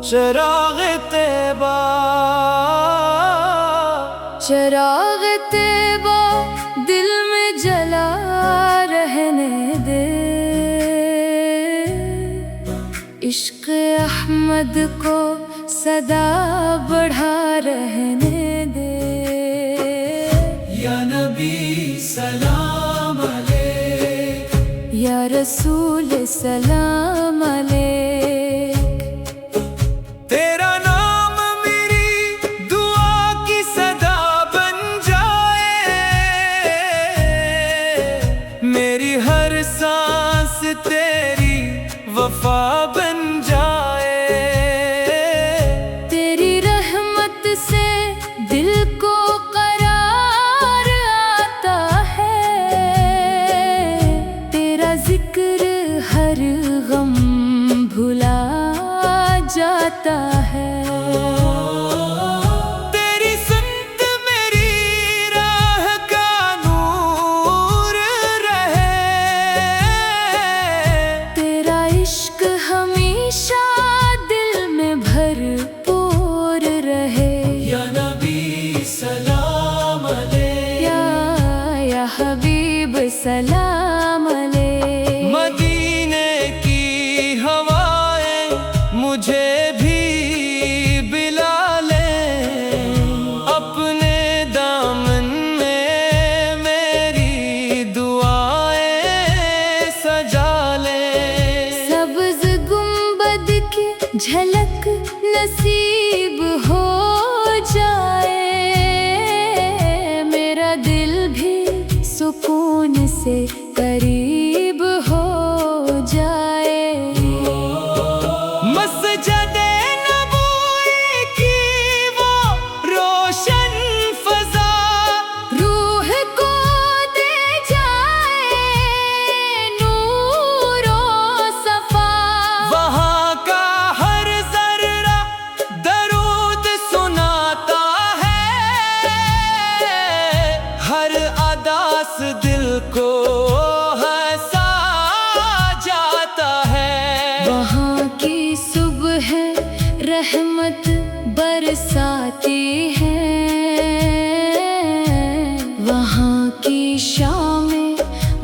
चिराग़े तैबा, चिराग़े तैबा दिल में जला रहने दे, इश्क़ अहमद को सदा बढ़ा रहने दे। या नबी सलाम अलैक, या रसूल सलाम अलैक। तेरा नाम मेरी दुआ की सदा बन जाए, मेरी हर सांस तेरी वफा बन जाए। तेरी रहमत से दिल को करार आता है, तेरा जिक्र हर गम भुला जाता है। तेरी सुन्नत मेरी राह का नूर रहे, तेरा इश्क हमेशा दिल में भरपूर रहे। या नबी सलाम अलैक, या हबीब सलाम अलैक। मदीने की हवाएं मुझे भी बिला ले, अपने दामन में मेरी दुआएं सजा ले। सब्ज़ गुंबद की झलक नसीब हो जाए, मेरा दिल भी सुकून से करीब हो जाए। मस्जिदे नबूई की वो रोशन फज़ा रूह को दे जाए नूर ओ सफा, वहाँ का हर जर्रा दरूद सुनाता है, हर अदा से दिल को हंसा जाता है। वहाँ की सुबह रहमत बरसाती है, वहाँ की शामें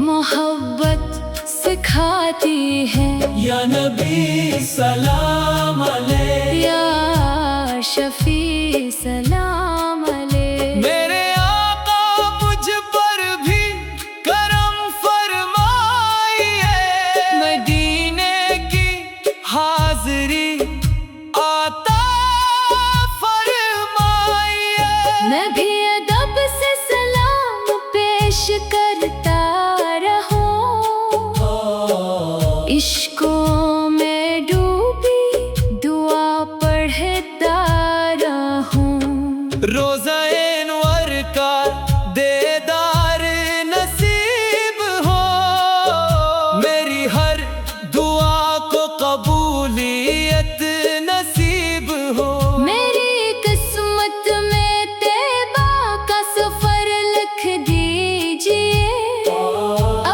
मोहब्बत सिखाती है। या नबी सलाम अलैक, या शफी सलाम अलैक। मेरे आका मुझ पर भी करम फरमाइए, मदीने की हाज़री आता फरमाइए। मैं भी अदब से सलाम पेश करता रहूं, इश्कों में डूबी दुआ पढ़ता रहूं। रोज़ा-ए अनवर का देदार नसीब हो, मेरी हर दुआ को कबूलियत नसीब हो। मेरी किस्मत में तैबा का सफर लिख दीजिए,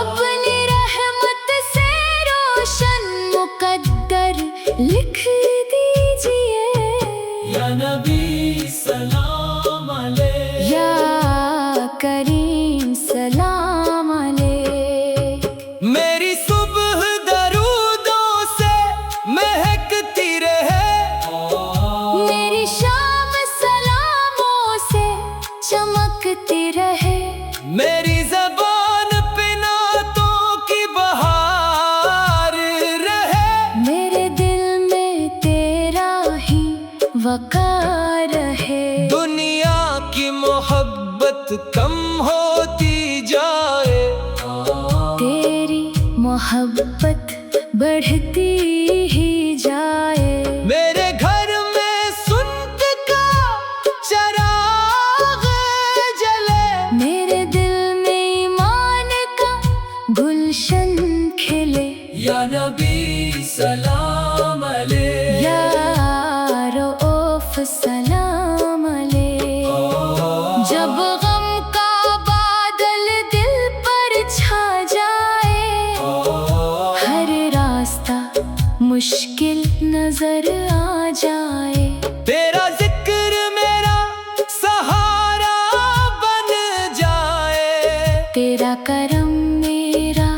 अपनी रहमत से रोशन मुकद्दर लिख दीजिए। या नबी सलाम अलैक, या करीम सलाम अलैक। मेरी सुबह दरूदों से महकती रहे, मेरी शाम सलामों से चमकती रहे। मेरी ज़बान पे नातों की बहार रहे, मेरे दिल में तेरा ही वक़ार है। दुनिया की मोहब्बत कम होती जाए, तेरी मोहब्बत बढ़ती ही जाए। मेरे घर में सुन्नत का चिराग़ जले, मेरे दिल में ईमान का गुलशन खिले। या नबी सलाम अलैक, या रऊफ़ सलाम अलैक। जब गम का बादल दिल पर छा जाए, हर रास्ता मुश्किल नजर आ जाए। तेरा जिक्र मेरा सहारा बन जाए, तेरा करम मेरा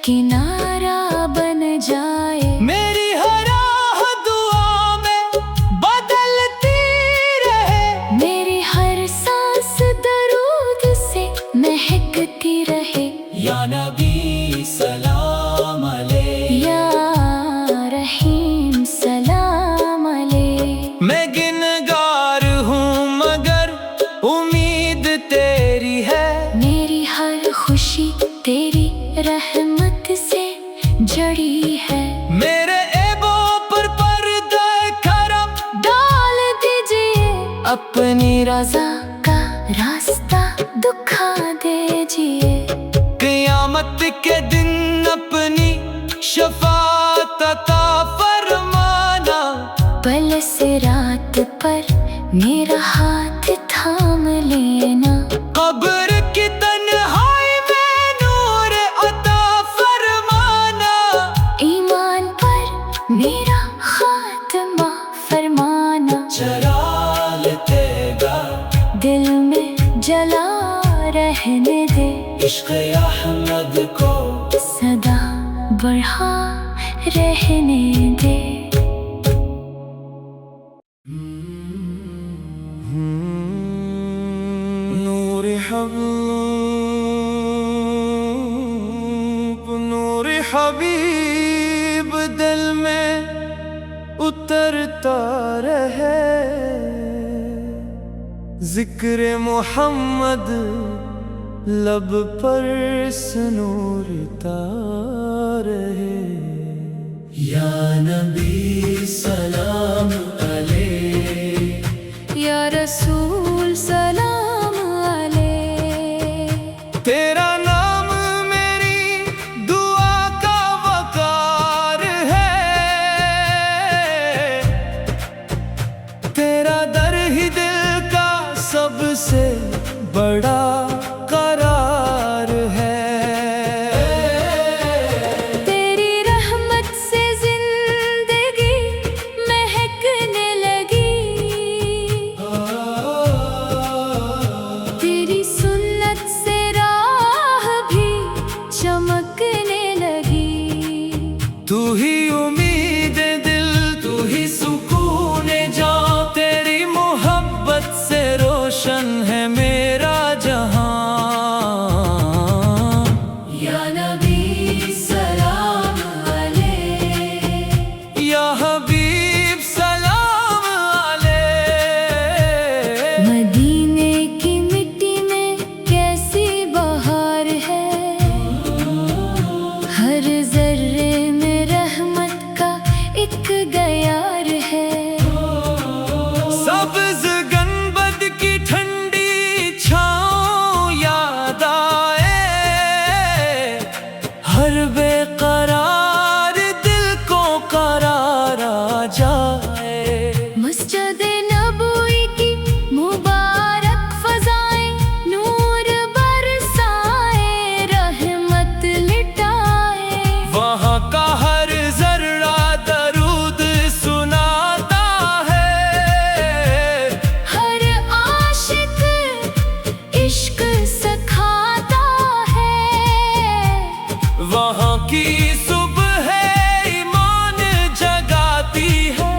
किनारा बन जाए। मेरी हर राह दुआ में बदलती रहे, मेरी हर सांस दरूद से महकती रहे। या नबी सलाम अलैह, या रहीम सलाम अलैह। मैं गिनगार हूँ मगर उम्मीद तेरी है, मेरी हर खुशी तेरी रहमत से जड़ी है। मेरे ऐबों पर पर्दा करम डाल दीजिए, अपनी रज़ा का रास्ता दिखा दीजिए। क़यामत के दिन अपनी शफ़ाअत अता फरमाना, पल से रात पर मेरा हाथ थाम लेना। कब्र की तन्हाई में नूर अता फरमाना, ईमान पर मेरा खात्मा फरमाना। चरा लेतेगा दिल में जला रहने दे, इश्क़ अहमद को सदा बढ़ा रहने दे। नूर हबीब दिल में उतरता रहे, जिक्र मोहम्मद लब पर सनूरता रहे। या नबी सलाम अलैह, या रसूल सलाम अलैह। तेरा नाम मेरी दुआ का वकार है, तेरा दर ही दिल का सबसे बड़ा करार है। तेरी रहमत से जिंदगी महकने लगी, तेरी सुन्नत से राह भी चमकने लगी। तू ही उम्मीद दिल, तू ही सुकून जान, तेरी मोहब्बत से रोशन है मेरा जहां। या नबी सलाम अलैह, या हबीब सलाम अलैह। मदीने की मिट्टी में कैसी बहार है, हर जर्रे में रहमत का एक गयार है। सब्ज़ गनबद की ठंडी छाँव याद आए, हर बेकरार दिल को करार आ जाए। मस्जिद नबवी की मुबारक फजाएं नूर बरसाए, रहमत लिटाए। वहाँ का हर जर्रा दरूद सुनाता है, हर आशिक इश्क सखाता है। वहाँ की सुबह ईमान जगाती है,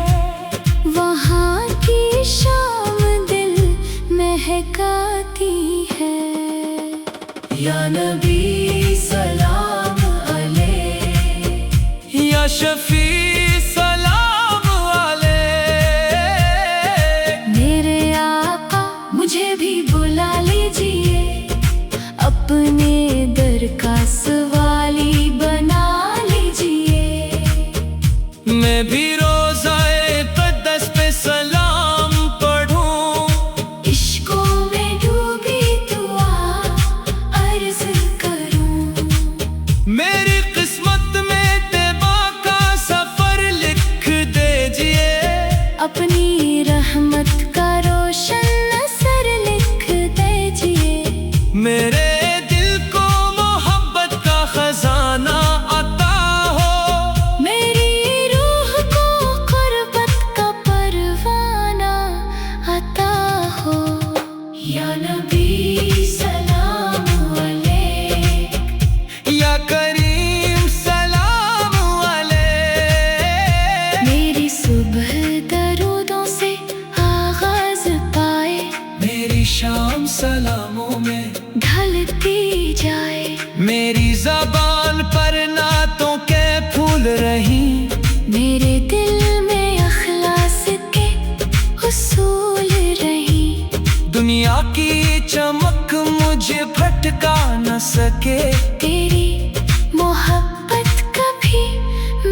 वहाँ की शाम दिल महकाती है। या नबी सलाम अलैह, या शफी सलाम अलैह। मेरे आका मुझे भी बुला लीजिए, अपने दर का सवाली बना लीजिए। मैं भी रोज़ाए क़ुद्स पे सलाम पढ़ूं, इश्कों में डूबी दुआ अर्ज़ करूं। मेरी किस्मत में तैबा का या नबी सलाम अलैक, या करीम सलाम अलैक। मेरी सुबह दरूदों से आगाज पाए, मेरी शाम सलामों में ढलती जाए। मेरी ज़बान पर नातों के फूल रही, मेरे दिल में अखलास के उसूल रही। दुनिया की चमक मुझे भटका न सके, तेरी मोहब्बत कभी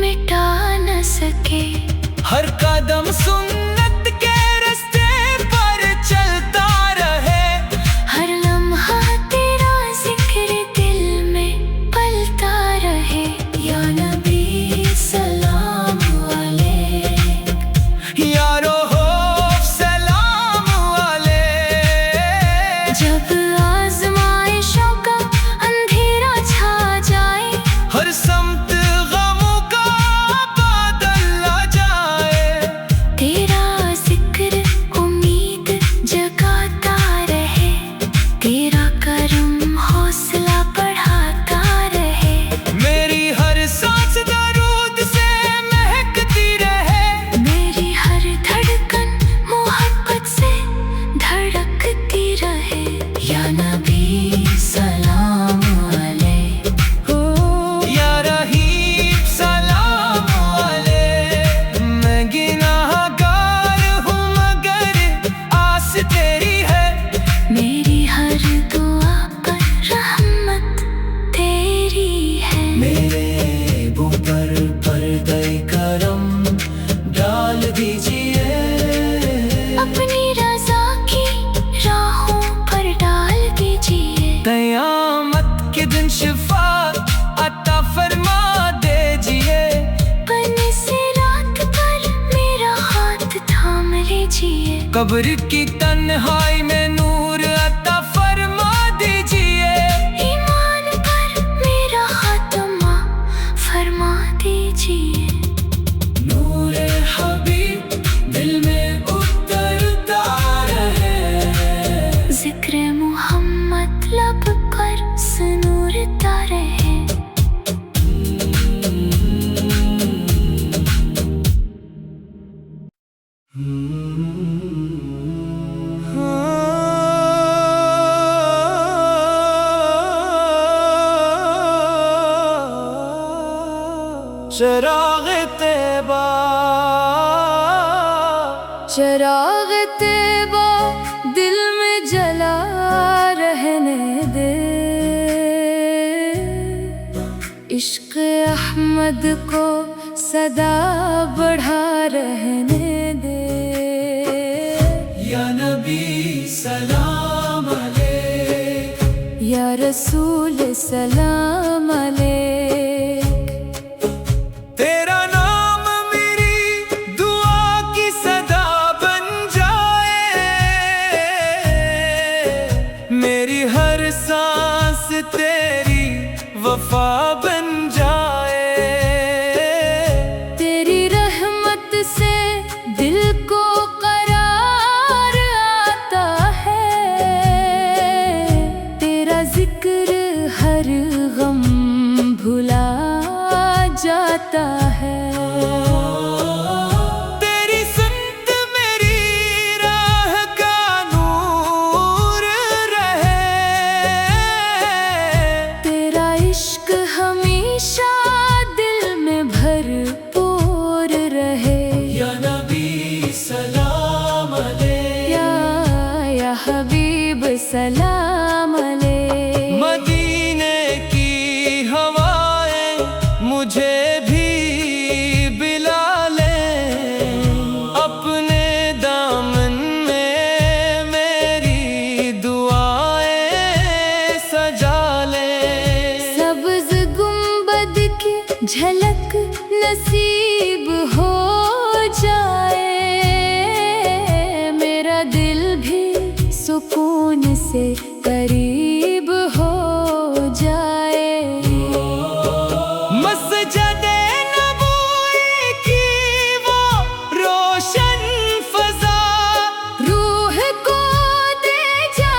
मिटा न सके। हर कदम सुन्नत के रास्ते पर चलता रहे, हर लम्हा तेरा जिक्र दिल में पलता रहे। या नबी सलाम अलैक, या रऊफ़ सलाम अलैक। जब आज़माइशों का अंधेरा छा जाए, हर समत गमों का बादल आ जाए, तेरा जिक्र उम्मीद जगाता रहे। तेरा करम हौसला बढ़ाता रहे। मेरी हर सांस दरूद से महकती रहे, मेरी हर धड़कन मोहब्बत से धड़कती रहे। या नबी सलाम अलैक, या रहीम सलाम अलैक। मैं गुनाहगार हूँ मगर आस तेरी है, मेरी हर दुआ पर रहमत तेरी है। मेरे ऐबों पर पर्दे करम डाल दीजिए, अपनी रज़ा की राहों पर डाल दीजिए। क़यामत के दिन शिफा अता फरमा दीजिए, बने से रात पर मेरा हाथ थाम लीजिए। कब्र की तन्हाई में नूर अता फरमा दीजिए, ईमान पर मेरा खात्मा फरमा दीजिए। नूर हबीब दिल में उतरता रहे, जिक्र मोहम्मद लब पर सुनूरता रहे। चिराग तैबा, चिराग तैबा दिल में जला रहने दे। इश्क अहमद को सदा बढ़ा रहने दे। या नबी सलाम अलैक, या रसूल सलाम अलैक। तेरा नाम मेरी दुआ की सदा बन जाए, मेरी हर सांस तेरी वफा बन जाए। तेरी रहमत से दिल को करार आता है। तेरा जिक्र हर गम भुला जाता है। तेरी सुन्नत मेरी राह का नूर रहे, तेरा इश्क हमेशा दिल में भरपूर रहे। या नबी सलाम अलैक, या हबीब सलाम अलैक। मदीने की हवाएं मुझे भी बिला ले, अपने दामन में मेरी दुआएं सजा ले। सब्ज़ गुंबद की झलक नसीब हो जाए, मेरा दिल भी सुकून से करीब हो जाए। मस्जिद-ए नबवी की वो रोशन फ़ज़ा रूह को दे जा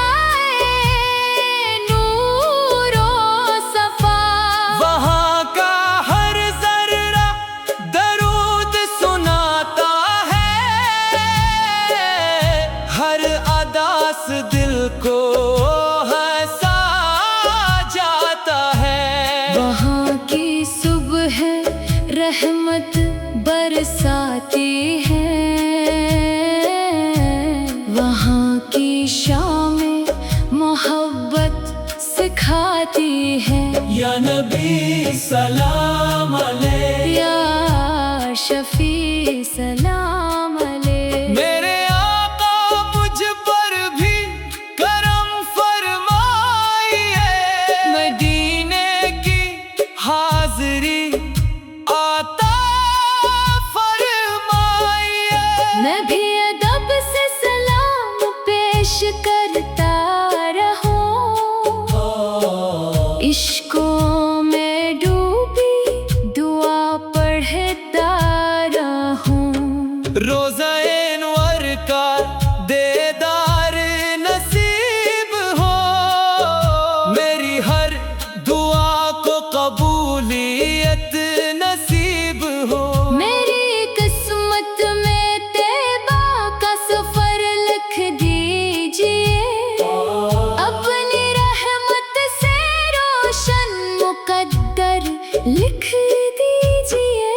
को हंसा जाता है। वहाँ की सुबह रहमत बरसाती है, वहाँ की शामें मोहब्बत सिखाती है। या नबी सलाम अलैह, या शफी सलाम अलैह। मेरे आका मुझ पर भी करम फरमाइए, मदीने की हाज़री आता फरमाइए। मैं भी अदब से सलाम पेश करता रहूं, इश्कों में डूबी दुआ पढ़ता रहूं। रोज़ा अनवर का देदार नसीब हो, मेरी हर दुआ को कबूलियत नसीब हो। मेरी किस्मत में तैबा का सफर लिख दीजिए, अपनी रहमत से रोशन मुकद्दर लिख दीजिए।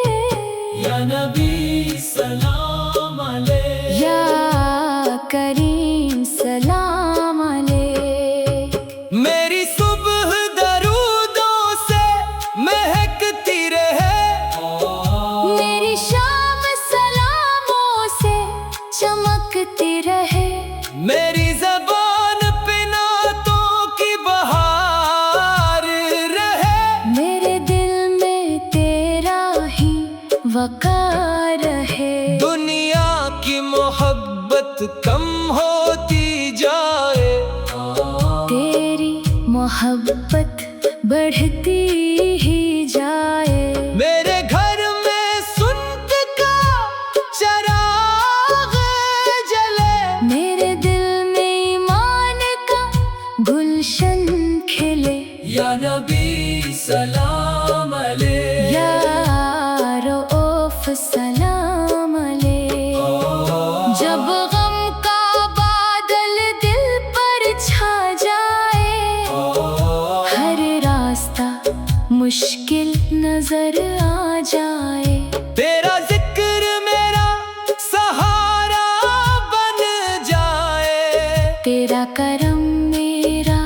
या नबी सलाम अलैह, या करीम सलाम अलैह। मेरी सुबह दरूदों से महकती रहे, मेरी शाम सलामों से चमकती रहे। मेरी ज़बान पे नातों की बहार रहे, मेरे दिल में तेरा ही वकार है। दुनिया की मोहब्बत कम होती जाए, तेरी मोहब्बत बढ़ती ही जाए। मेरे घर में सुन्नत का चराग जले, मेरे दिल में ईमान का गुलशन खिले। या नबी सलाम अलैह, या रऊफ सलाम अलैह। जब गम का बादल दिल पर छा जाए, हर रास्ता मुश्किल नजर आ जाए। तेरा जिक्र मेरा सहारा बन जाए, तेरा करम मेरा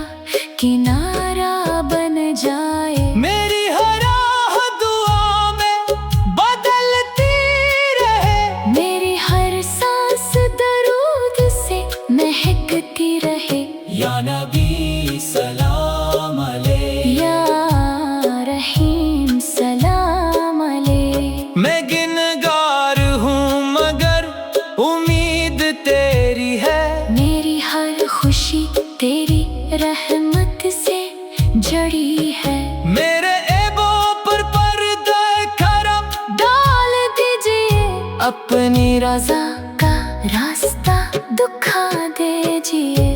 किनारा बन जाए। मेरी हर आह दुआ में बदलती रहे, मेरी हर सांस दरूद से महकती रहे। या नबी सलाम अलैह, या रहीम सलाम अलैह। मैं गिनगार हूँ मगर उम्मीद तेरी है, मेरी हर खुशी तेरी रहमत से जड़ी है। मेरे ऐबों पर पर्दा करम डाल दीजिए, अपनी रज़ा का रास्ता दिखा दीजिए।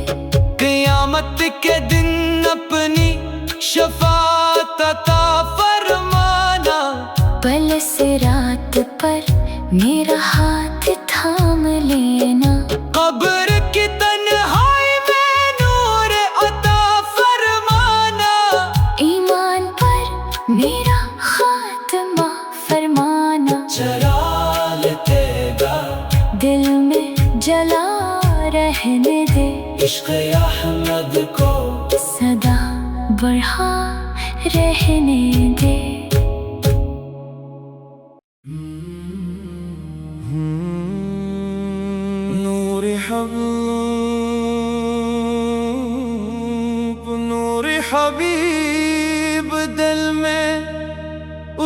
क़यामत के दिन अपनी शफ़ाअत अता फरमाना, पल से रात पर मेरा हाथ थाम लेना। कब्र की तन्हाई में नूर अता फरमाना, ईमान पर मेरा खात्मा फरमाना। चराग तेगा दिल में जला रहने दे, इश्क़ अहमद को सदा बढ़ा रहने दे। नूर हबीब दिल में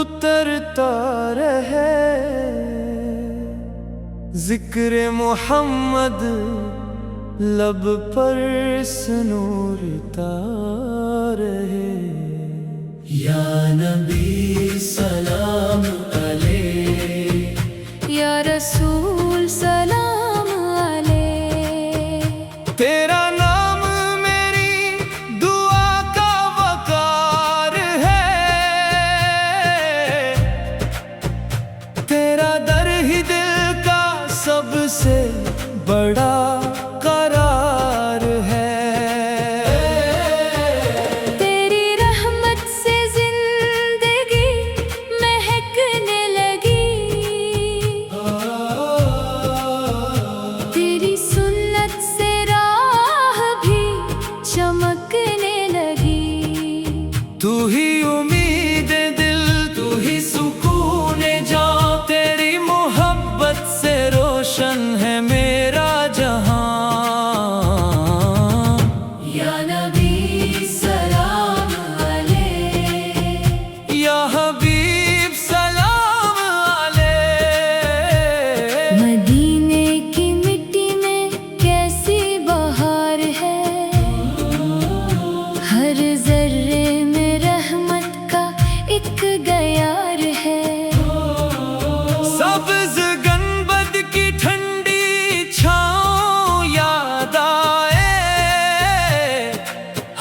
उतरता रहे, जिक्र मोहम्मद लब पर सनूरता रहे। या नबी सलाम अलैह, या रसूल सलाम अलैह। तेरा नाम मेरी दुआ का वकार है, तेरा दर ही दिल का सबसे बड़ा करार है।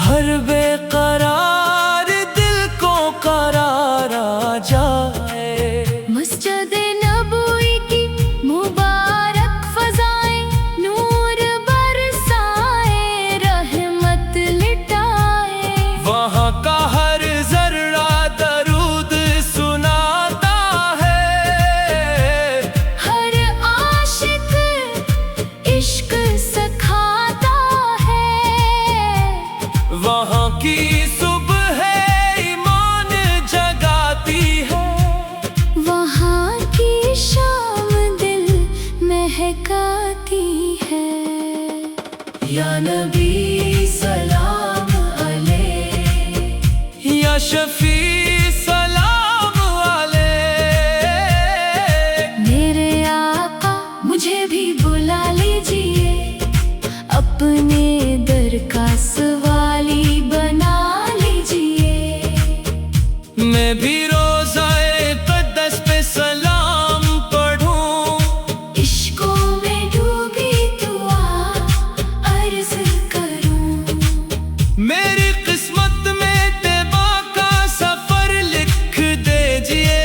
हर बेकरार दिल को करार आ जाए। मस्जिद नबवी की मुबारक फजाएं नूर बरसाए, रहमत लिटाए। वहाँ का हर जर्रा दरूद सुनाता है, हर आशिक इश्क सिखाता है। वहाँ की सुबह ईमान जगाती है, वहाँ की शाम दिल महकाती है। या नबी सलाम अलैह, या शफी सलाम अलैह। मेरे आका मुझे भी बुला लीजिए, अपने दर का सवाली बना लीजिए। मैं भी रोज़ाए क़ुद्स पे सलाम पढ़ूं, इश्कों में डूबी दुआ अर्ज़ करूं। मेरी किस्मत में तैबा का सफर लिख दीजिए।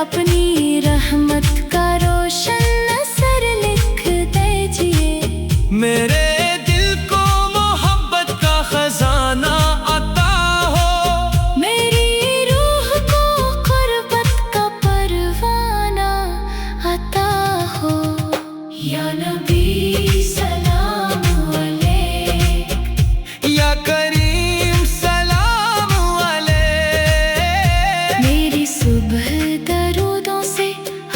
अपनी रहमत का रोशन असर लिख दीजिए। मेरे दिल को मोहब्बत का खजाना अता हो, मेरी रूह को कुर्बत का परवाना अता हो। या नबी सलाम अलैह, या करीम सलाम अलैह। मेरी सुबह दरूदों से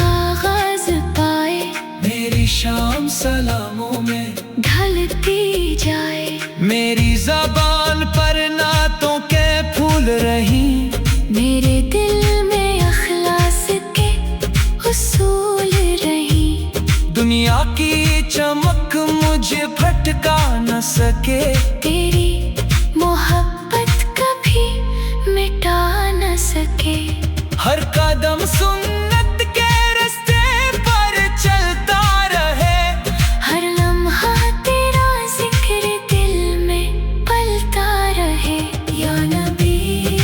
आगाज पाए, मेरी शाम सलामों में ढलती जाए। मेरी ज़बान पर नातों के फूल रही, मेरे दिल में अखलास के उसूल रही। दुनिया की चमक मुझे भटका न सके। तेरी मोहब्बत कभी मिटा न सके। हर कदम सुन्नत के रास्ते पर चलता रहे, हर लम्हा तेरा जिक्र दिल में पलता रहे। या नबी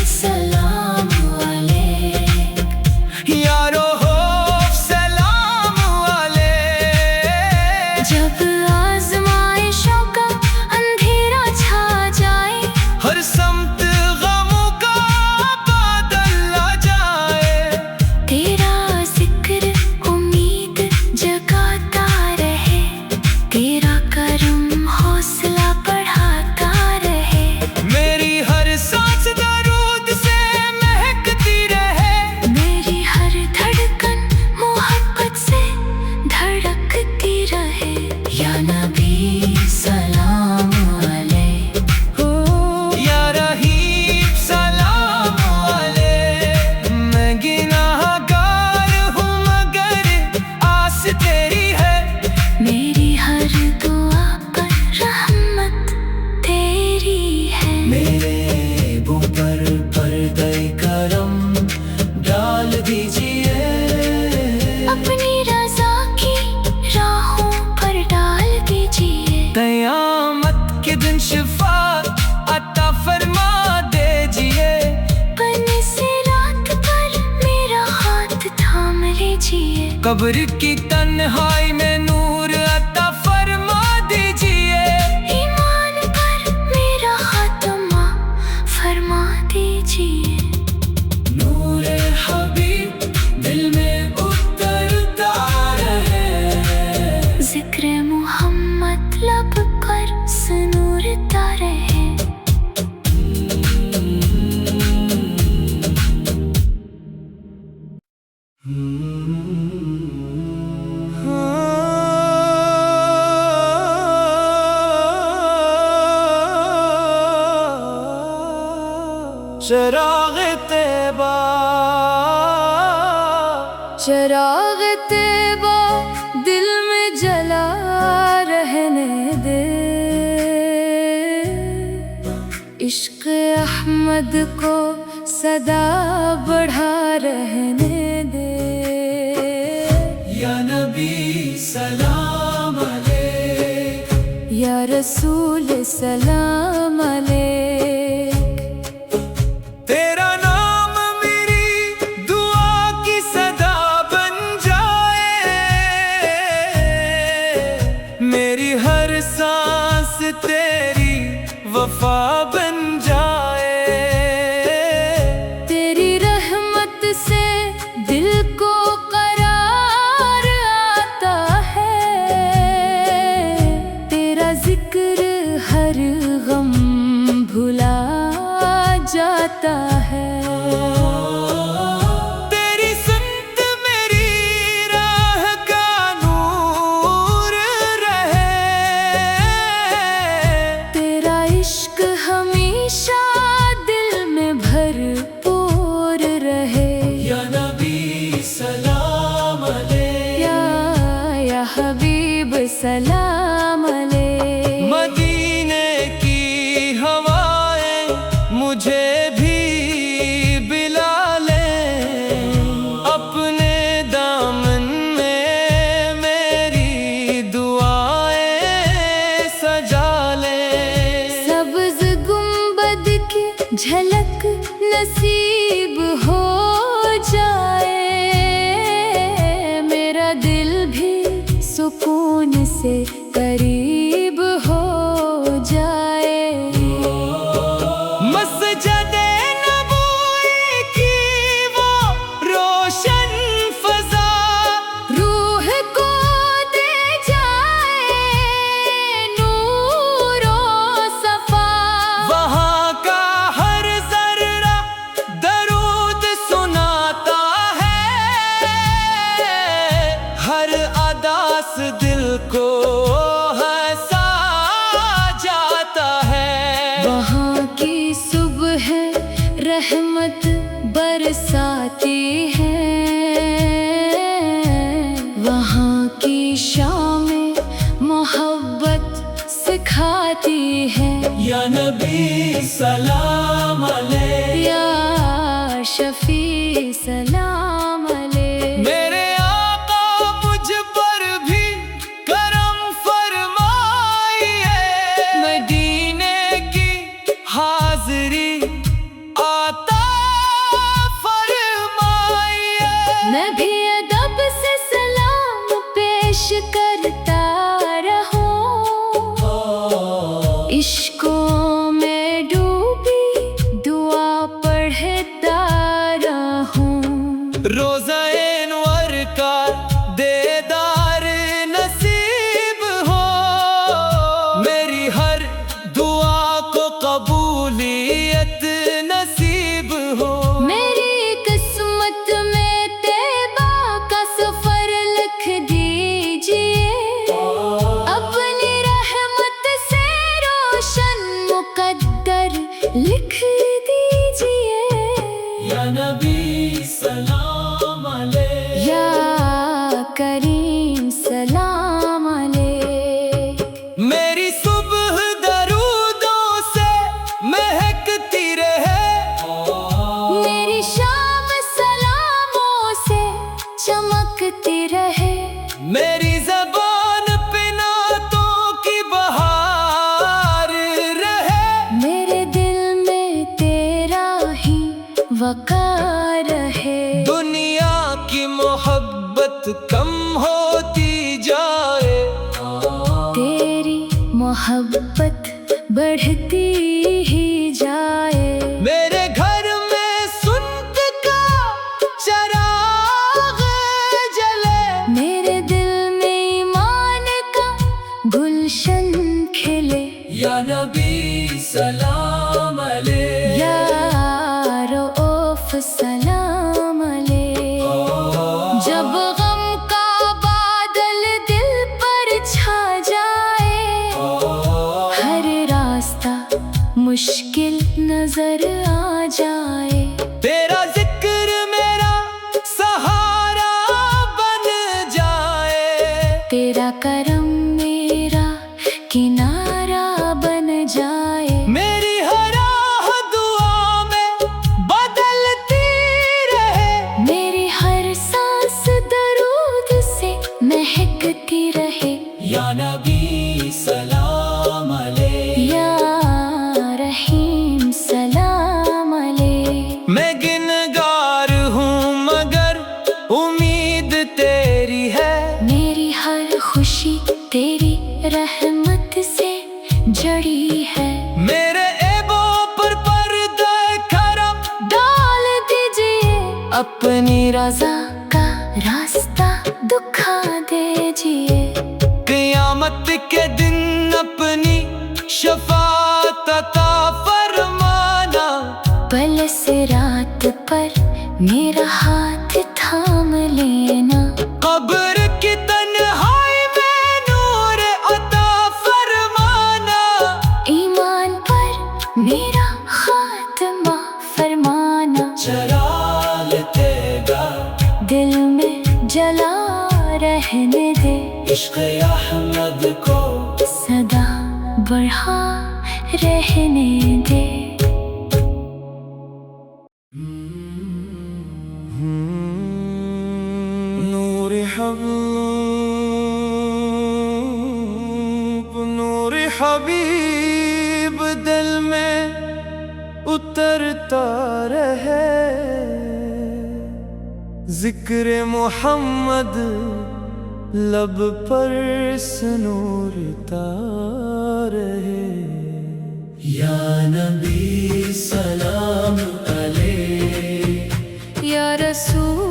सलाम अलैह, या रूह सलाम अलैह। जब आज़माइशों का अंधेरा छा जाए, हर समत गमों का बादल आ जाए, तेरा जिक्र उम्मीद जगाता रहे। तेरा करम हौसला बढ़ाता रहे। मेरी हर सांस दरूद से महकती रहे। मेरी हर धड़कन मोहब्बत से धड़कती रहे। या नबी सलाम अलैह, या रहीम सलाम अलैह। मैं गिनाहगार हूँ मगर आस तेरी है, मेरी हर दुआ पर रहमत तेरी है। मेरे ऐबों पर पर्दे करम डाल दीजिए। अपनी रज़ा की राहों पर डाल दीजिए। क़यामत के दिन शिफाअत अता फरमा दीजिए। बने से रात पर मेरा हाथ थाम लीजिए। कब्र की तन्हाई में नूर अता फरमा दीजिए। ईमान पर मेरा खात्मा फरमा दीजिए। नूर हबीब दिल में उतरता रहे, जिक्र मुहम्मद लब पर सुनूरता रहे। चिराग तैबा, चिराग तैबा दिल में जला रहने दे। इश्क अहमद को सदा बढ़ा रहने दे। या नबी सलाम अलैह, या रसूल सलाम अलैह। वफा बन जाए। तेरी रहमत से दिल को करार आता है, तेरा जिक्र हर गम भुला जाता है। तेरी सुन्नत मेरी राह का नूर रहे, तेरा इश्क हमेशा दिल में भरपूर रहे। या नबी सलाम अलैह, या हबीब सलाम अलैह। मदीने की हवाएं मुझे भी बिला ले, अपने दामन में मेरी दुआएं सजा ले। सब्ज़ गुंबद की झलक नसीब हो जाए, मेरा दिल भी सुकून से करीब हो जाए। मस्जिद-ए नबवी की वो रोशन फज़ा रूह को दे जाए नूर और सफा, वहाँ का हर ज़र्रा दरूद सुनाता है, हर अदा से दिल को हंसा जाता है। वहाँ की सुबह रहमत बरसाती है, वहाँ की शामें मोहब्बत सिखाती है। या नबी सलाम अलैह, या शफी सलाम अलैह। मेरे आका मुझ पर भी करम फरमाइए, मदीने की हाज़री आता फरमाइए। मैं भी अदब से सलाम पेश करता रहूं, इश्कों में डूबी दुआ पढ़ता रहूं। रोज़ा-ए अनवर का देदार नसीब हो, मेरी हर दुआ को कबूलियत नसीब हो। मेरी किस्मत में तैबा का सफर लिख दीजिए, अपनी रहमत से रोशन मुकद्दर लिख दीजिए। या नबी सलाम अलैह, या करीम सलाम अलैह। मेरी सुबह दरूदों से महकती रहे, मेरी शाम सलामों से चमकती रहे। मेरी ज़बान पे नातों की बहार रहे, मेरे दिल में तेरा ही वकार है। दुनिया की मोहब्बत कम होती जाए, तेरी मोहब्बत बढ़ती ही जाए। मेरे घर में सुन्नत का चराग जले, मेरे दिल में ईमान का गुलशन खिले। या नबी सलाम अलैह, या रऊफ सलाम अलैह। जब गम का बादल दिल पर छा जाए, हर रास्ता मुश्किल नजर आ जाए। तेरा जिक्र मेरा सहारा बन जाए, तेरा करम मेरा किनारा बन जाए। मेरी हर राह दुआ में बदलती रहे, मेरी हर सांस दरूद से महकती रहे। या नबी सलाम अलैह, या रहीम सलाम अलैह। मैं गिनगार हूँ मगर उम्मीद तेरी है, मेरी हर खुशी तेरी रहमत से जड़ी है। अपनी रज़ा का रास्ता दिखा दीजिए। क़यामत के दिन अपनी शफ़ाअत अता फरमाना। पल से रात पर मेरा हाथ थाम लेना। कब्र की तन्हाई में नूर अता फरमाना। ईमान पर मेरा खात्मा फरमाना। चिराग तेगा दिल में जला रहने दे। इश्क़ अहमद को सदा बढ़ा रहने दे। नूर हबीब दिल में उतरता रहे। जिक्र मोहम्मद लब पर सनूरता रहे। या नबी सलाम अलैह, या रसूल